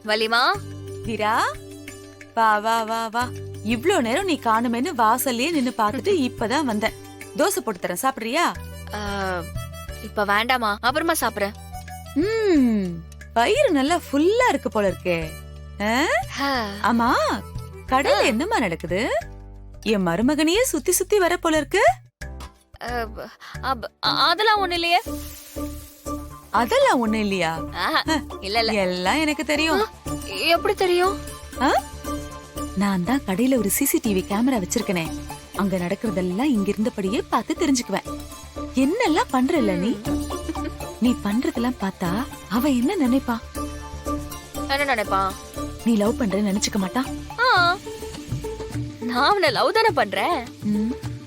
வலிமா வீரா, வா வா வா வா. இவ்ளோ நேரம் நீ காணுமேன்னு வாசல்லயே நின்னு பாத்துட்டு இப்பதான் வந்தேன். தோசை போட்டு தரேன், சாப்பிடுறியா? இப்ப வேண்டாமா, அப்புறமா சாப்பிடுறேன். வயிறு நல்லா ஃபுல்லா இருக்கு போல இருக்கே. ஆமா, கடையில என்னமா நடக்குது? என் மருமகனையே சுத்தி சுத்தி வர போல இருக்கு. அதெல்லாம் ஒண்ணு இல்லையே. அதெல்லாம் ஒண்ணு இல்லையா? இல்ல இல்ல, எல்லாம் எனக்கு தெரியும். எப்படி தெரியும்? நான் தான் கடையில ஒரு சிசிடிவி கேமரா வச்சிருக்கனே. அங்க நடக்கிறதெல்லாம் இங்க இருந்தபடியே பார்த்து தெரிஞ்சுக்குவேன். என்னெல்லாம் பண்றல நீ பண்றதெல்லாம் பார்த்தா அவ என்ன நினைப்பா? என்ன நினைப்பா? நீ லவ் பண்றேன்னு நினைச்சுக்க மாட்டான். நான் அவனை லவ் தானே பண்றேன்.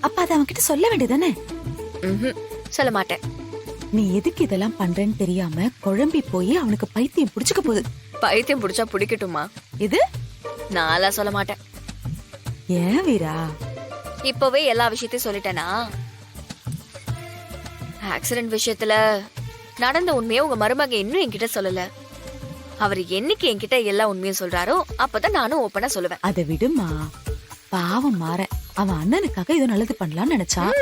அப்ப அத அவன் கிட்ட சொல்ல வேண்டியதானே? சொல்ல மாட்டேன். நீ எதுக்கு இதெல்லாம் பண்றேன்னு தெரியாம குழம்பி போய் அவனுக்கு பைத்தியம் புடிச்சுக்க போகுது. பைத்தியம் புடிச்சா பிடிக்கட்டுமா? இது நான்லாம் சொல்ல மாட்டேன். ஏன் வீரா? இப்பவே எல்லா விஷயத்தையும் சொல்லிட்டேனா? ஆக்சிடென்ட் விஷயத்துல நடந்த உண்மையை உங்க மருமக இன்னும் என்கிட்ட சொல்லல. அவர் என்னைக்கு என்கிட்ட எல்லா உண்மையும் சொல்றாரோ அப்பதான் நானும் ஓப்பனா சொல்லுவேன். அதை விடுமா, பாவம் மாற. அவன் அண்ணனுக்காக ஏதோ நல்லது பண்ணலாம்னு நினைச்சான்.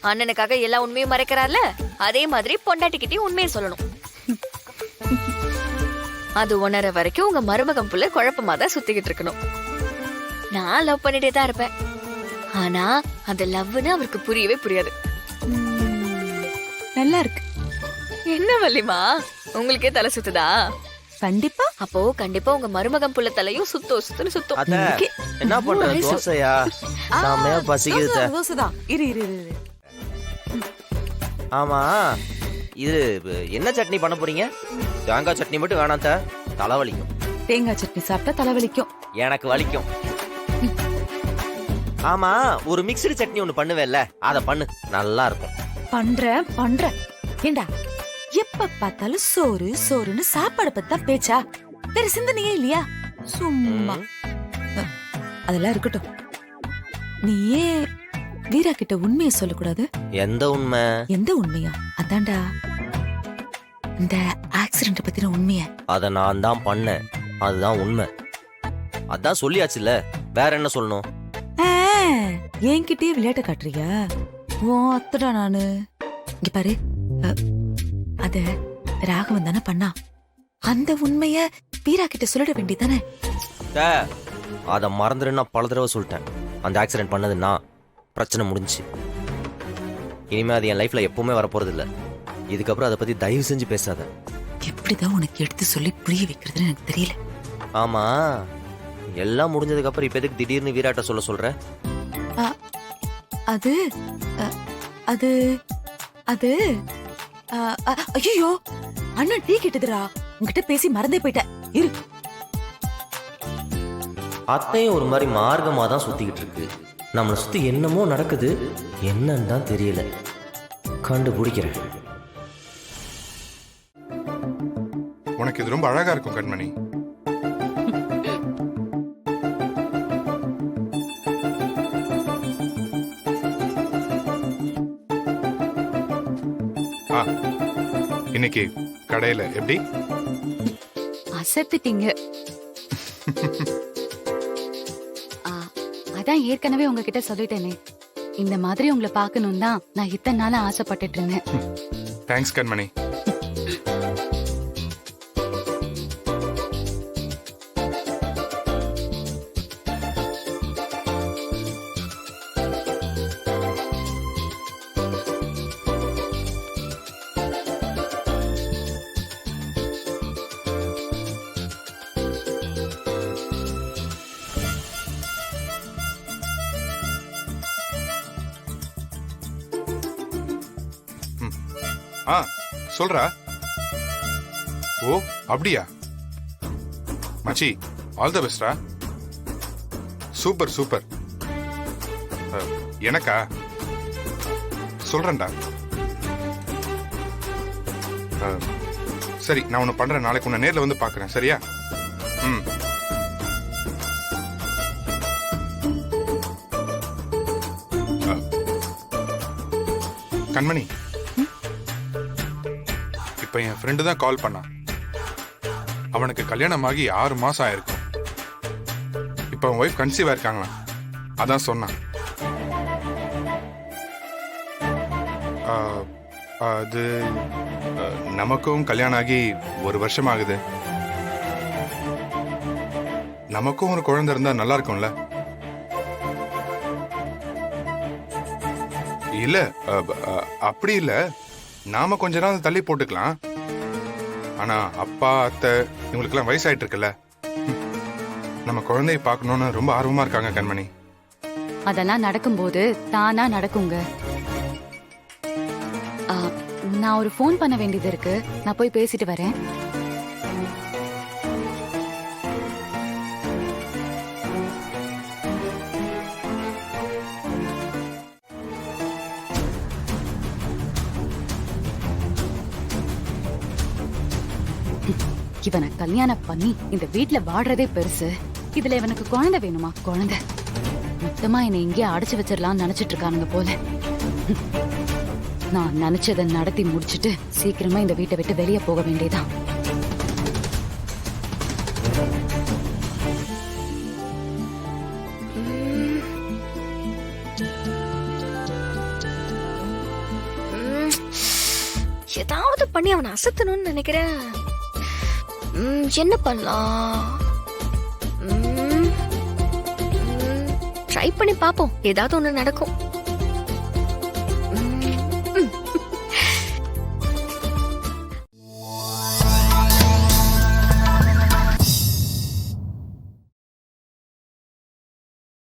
அண்ணனுக்காக எல்லா உண்மையும் மறைக்கிறார்ல, அதே மாதிரி பொண்டாட்டிக்கிட்டே உண்மையை சொல்லணும். அது உணர வரைக்கும் உங்க மருமகம் புள்ள குழப்பமா தான் சுத்திக்கிட்டு இருக்கணும். நான் லவ் பண்ணிட்டே தான் இருப்பேன். ஆனா அந்த லவ்னு அவருக்கு புரியவே புரியாது. நல்லா இருக்கு. என்ன வள்ளிமா, உங்களுக்கே தலை சுத்துதா? கண்டிப்பா. அப்போ கண்டிப்பா உங்க மருமகம் புள்ள தலையும் சுத்துன்னு சுத்தும். என்ன பண்ற? தோசையா? சாமையா பசிக்குது. தோசைதான். இரு இரு இரு. ஆமா, இது என்ன சட்னி பண்ண போறீங்க? தேங்காய் சட்னி மட்டும் வேணாம், தலைவலிக்கும். தேங்காய் சட்னி சாப்பிட்டா தலைவலிக்கும். எனக்கு வலிக்கும். ஆமா, ஒரு மிக்ஸ்டு சட்னி ஒண்ணு பண்ணுவேல்ல, அத பண்ணு, நல்லா இருக்கும். பண்றேன். ஏண்டா எப்ப பார்த்தாலும் சோறு சோறுன்னு சாப்பாடு பத்தி தான் பேச்சா? வேற சிந்தனையே இல்லையா? சும்மா. அதெல்லாம் இருக்கட்டும். நீ ஏன் வீரா கிட்ட உண்மையை சொல்லக்கூடாது? எந்த உண்மை? எந்த உண்மையா? அதான்டா, இந்த ஆக்சிடென்ட் பத்தின உண்மைய. அத நான் தான் பண்ணேன், அதுதான் உண்மை. அதான் சொல்லியாச்சுல, வேற என்ன சொல்லணும்? என்கிட்டயே விளையாட்ட காட்டுறியா? ஓ அத்தடா நானு. இங்க பாரு, அத ராகவன் தானே பண்ணா. அந்த உண்மைய வீரா கிட்ட சொல்லிட வேண்டியதானே? அத மறந்துருன்னா பல தடவை சொல்லிட்டேன். அந்த ஆக்சிடென்ட் பண்ணதுன்னா பிரச்சனை முடிஞ்சு. இனிமே அது என் லைஃப்ல எப்பவுமே வரப்போறது இல்ல. இதுக்கப்புறம் அதை பத்தி தயவு செஞ்சு பேசாத. எப்படிதான் உனக்கு எடுத்து சொல்லி புரிய வைக்கிறதுன்னு எனக்கு தெரியல. ஆமா, எல்லாம் முடிஞ்சதுக்கு அப்புறம் இப்ப எதுக்கு திடீர்னு வீராட்ட சொல்ற? அது அது அது ஐயோ, அண்ணன் டீ கேட்டதுரா. உன்கிட்ட பேசி மறந்தே போயிட்டேன். இரு. அத்தையும் ஒரு மாதிரி மார்க்கமா தான் சுத்திக்கிட்டு இருக்கு. நம்மளை சுத்தி என்னமோ நடக்குது, என்னன்னு தான் தெரியல. கண்டுபிடிக்கிறேன். உனக்கு இது ரொம்ப அழகா இருக்கும் கண்மணி. இன்னைக்கு கடையில எப்படி அசத்திட்டீங்க? அதான் ஏற்கனவே உங்ககிட்ட சொல்லிட்டேனே, இந்த மாதிரி உங்களை பார்க்கணும் தான் நான் இத்தனை நாளா ஆசைப்பட்டுட்டு இருந்தேன். தேங்க்ஸ் கண்மணி. சொல்றா. ஓ அப்படியா மச்சி, ஆல் தி பெஸ்ட்ரா. Super super. எனக்கா? சொல்றேன்டா. சரி, நான் உன்னை பண்றேன். நாளைக்கு உன்னை நேர்ல வந்து பாக்குறேன், சரியா? கண்மணி, இப்ப என் ஃப்ரெண்டு தான் கால் பண்ணான். அவனுக்கு கல்யாணமாகி 6 மாசம் ஆயிருக்கும். இப்ப அவன் ஒய்ஃப் கன்சீவ் ஆயிருக்காங்களா, அதான் சொன்னான். அது நமக்கும் கல்யாணம் ஆகி 1 வருஷம் ஆகுது. நமக்கும் ஒரு குழந்தை இருந்தா நல்லா இருக்கும்ல. இல்ல அப்படி இல்ல, நாம கொஞ்ச நாள் தள்ளி போட்டுக்கலாம். ஆனா அப்பா அத்தை இவங்களுக்கெல்லாம் வயசாயிட்டு இருக்குல்ல, நம்ம குழந்தைய பார்க்கணும்னு ரொம்ப ஆர்வமா இருக்காங்க கண்மணி. அதெல்லாம் நடக்கும்போது தானா நடக்குங்க. நான் ஒரு ஃபோன் பண்ண வேண்டியது இருக்கு, நான் போய் பேசிட்டு வரேன். இவனை கல்யாணம் பண்ணி இந்த வீட்ல வாடுறதே பெருசு. இதுல இவனுக்கு குழந்தை வேணுமா? குழந்தை மொத்தமா என்னை எங்கேயே அடைச்சு வச்சிடலாம்னு நினைச்சிட்டு இருக்கானுங்க போல. நான் நினைச்சதை நடத்தி முடிச்சிட்டு சீக்கிரமா இந்த வீட்டை விட்டு வெளியே போக வேண்டியதான். ஏதாவது பண்ணி அவனை அசத்தணும்னு நினைக்கிறேன். என்ன பண்ணலாம்? ட்ரை பண்ணி பாப்போம், ஏதாவது ஒண்ணு நடக்கும்.